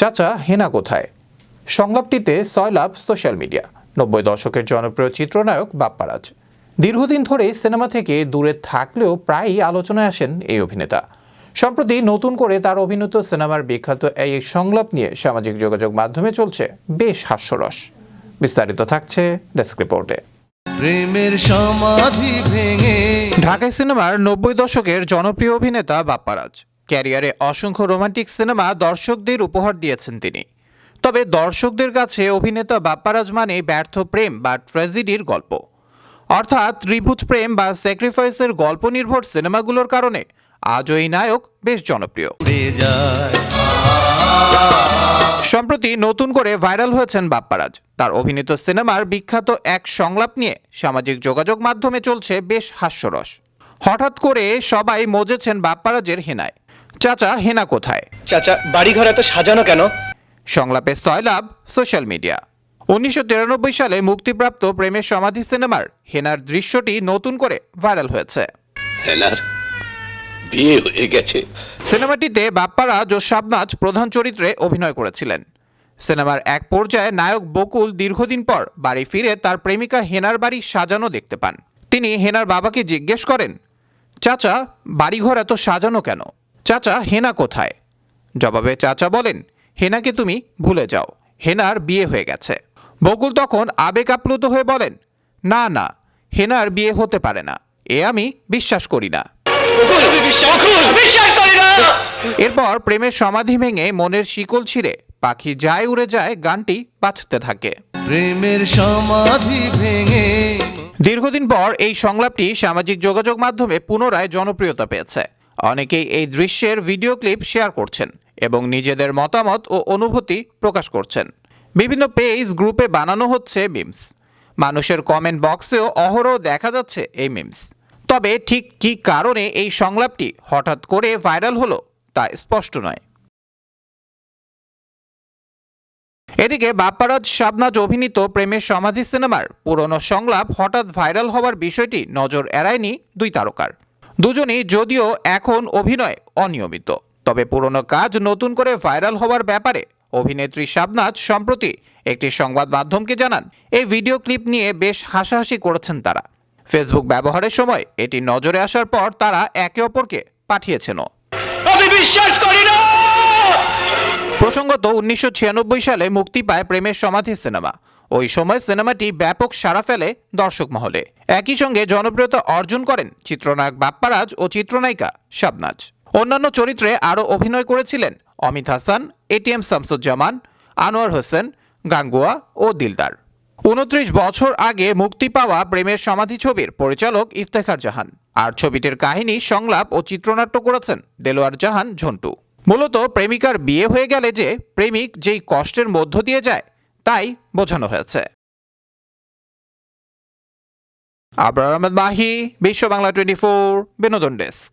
চাচা হেনা কোথায়? সংলাপটিতে সয়লাভ social media. 90 দশকের জনপ্রিয় চিত্রনায়ক বাপ্পারাজ দীর্ঘদিন ধরে সিনেমা থেকে দূরে থাকলেও প্রায়ই আলোচনায় আসেন এই অভিনেতা। সম্প্রতি নতুন করে তার অভিনীত সিনেমার বিখ্যাত এই সংলাপ নিয়ে সামাজিক যোগাযোগ মাধ্যমে চলছে বেশ হাস্যরস। বিস্তারিত থাকছে ডেস্ক রিপোর্টে। প্রেমের সমাধি ভেঙে ঢাকাই সিনেমার 90 দশকের জনপ্রিয় অভিনেতা বাপ্পারাজ ক্যারিয়ারে অসংখ্য রোমান্টিক সিনেমা দর্শকদের উপহার দিয়েছেন তিনি। তবে দর্শকদের কাছে অভিনেতা বাপ্পারাজ মানে ব্যর্থ প্রেম বা ট্র্যাজেডির গল্প, অর্থাৎ ত্রিভুজ প্রেম বা স্যাক্রিফাইসের গল্প নির্ভর সিনেমাগুলোর কারণে আজও এই নায়ক বেশ জনপ্রিয়। সম্প্রতি নতুন করে ভাইরাল হয়েছেন বাপ্পারাজ। তার অভিনীত সিনেমার বিখ্যাত এক সংলাপ নিয়ে সামাজিক যোগাযোগ মাধ্যমে চলছে বেশ হাস্যরস। হঠাৎ করে সবাই মজেছেন বাপ্পারাজের হেনায়। চাচা হেনা কোথায়? চাচা বাড়িঘর এত সাজানো কেন? সংলাপে সয়লাভ সোশ্যাল মিডিয়া। 1993 সালে মুক্তিপ্রাপ্ত প্রেমের সমাধি সিনেমার হেনার দৃশ্যটি নতুন করে ভাইরাল হয়েছে। হেনার বিয়ে হয়ে গেছে। সিনেমাটিতে বাপ্পারাজ ও শাবনাজ প্রধান চরিত্রে অভিনয় করেছিলেন। সিনেমার এক পর্যায়ে নায়ক বকুল দীর্ঘদিন পর বাড়ি ফিরে তার প্রেমিকা হেনার বাড়ি সাজানো দেখতে পান। তিনি হেনার বাবাকে জিজ্ঞেস করেন, চাচা বাড়িঘর এত সাজানো কেন? চাচা হেনা কোথায়? জবাবে চাচা বলেন, হেনাকে তুমি ভুলে যাও, হেনার বিয়ে হয়ে গেছে। বকুল তখন আবেগ আপ্লুত হয়ে বলেন, না না, হেনার বিয়ে হতে পারে না, এ আমি বিশ্বাস করি না। এরপর প্রেমের সমাধি ভেঙে মনের শিকল ছিঁড়ে পাখি যায় উড়ে যায় গানটি বাজতে থাকে। প্রেমের সমাধি ভেঙে দীর্ঘদিন পর এই সংলাপটি সামাজিক যোগাযোগ মাধ্যমে পুনরায় জনপ্রিয়তা পেয়েছে। অনেকেই এই দৃশ্যের ভিডিও ক্লিপ শেয়ার করছেন এবং নিজেদের মতামত ও অনুভূতি প্রকাশ করছেন। বিভিন্ন পেজ গ্রুপে বানানো হচ্ছে মিমস। মানুষের কমেন্ট বক্সেও অহরহ দেখা যাচ্ছে এই মিমস। তবে ঠিক কী কারণে এই সংলাপটি হঠাৎ করে ভাইরাল হলো তা স্পষ্ট নয়। এদিকে বাপ্পারাজ শাবনাজ অভিনীত প্রেমের সমাধি সিনেমার পুরনো সংলাপ হঠাৎ ভাইরাল হওয়ার বিষয়টি নজর এড়ায়নি দুই তারকার। দুজনই যদিও এখন অভিনয় অনিয়মিত, তবে পুরনো কাজ নতুন করে ভাইরাল হওয়ার ব্যাপারে অভিনেত্রী শাবনাজ সম্প্রতি একটি সংবাদ মাধ্যমকে জানান, এই ভিডিও ক্লিপ নিয়ে বেশ হাসাহাসি করেছেন তারা। ফেসবুক ব্যবহারের সময় এটি নজরে আসার পর তারা একে অপরকে পাঠিয়েছেন। প্রসঙ্গত 1996 সালে মুক্তি পায় প্রেমের সমাধি সিনেমা। ওই সময় সিনেমাটি ব্যাপক সাড়া ফেলে দর্শক মহলে। একই সঙ্গে জনপ্রিয়তা অর্জন করেন চিত্রনায়ক বাপ্পারাজ ও চিত্রনায়িকা শাবনাজ। অন্যান্য চরিত্রে আরও অভিনয় করেছিলেন অমিত হাসান, এটিএম শামসুজ্জামান, আনোয়ার হোসেন, গাঙ্গুয়া ও দিলদার। 29 বছর আগে মুক্তি পাওয়া প্রেমের সমাধি ছবির পরিচালক ইফতেখার জাহান। আর ছবিটির কাহিনী, সংলাপ ও চিত্রনাট্য করেছেন দেলোয়ার জাহান ঝন্টু। মূলত প্রেমিকার বিয়ে হয়ে গেলে যে প্রেমিক যেই কষ্টের মধ্য দিয়ে যায় তাই বোঝানো হয়েছে। আবরার আহমেদ মাহি, বিশ্ব বাংলা 24, বিনোদন ডেস্ক।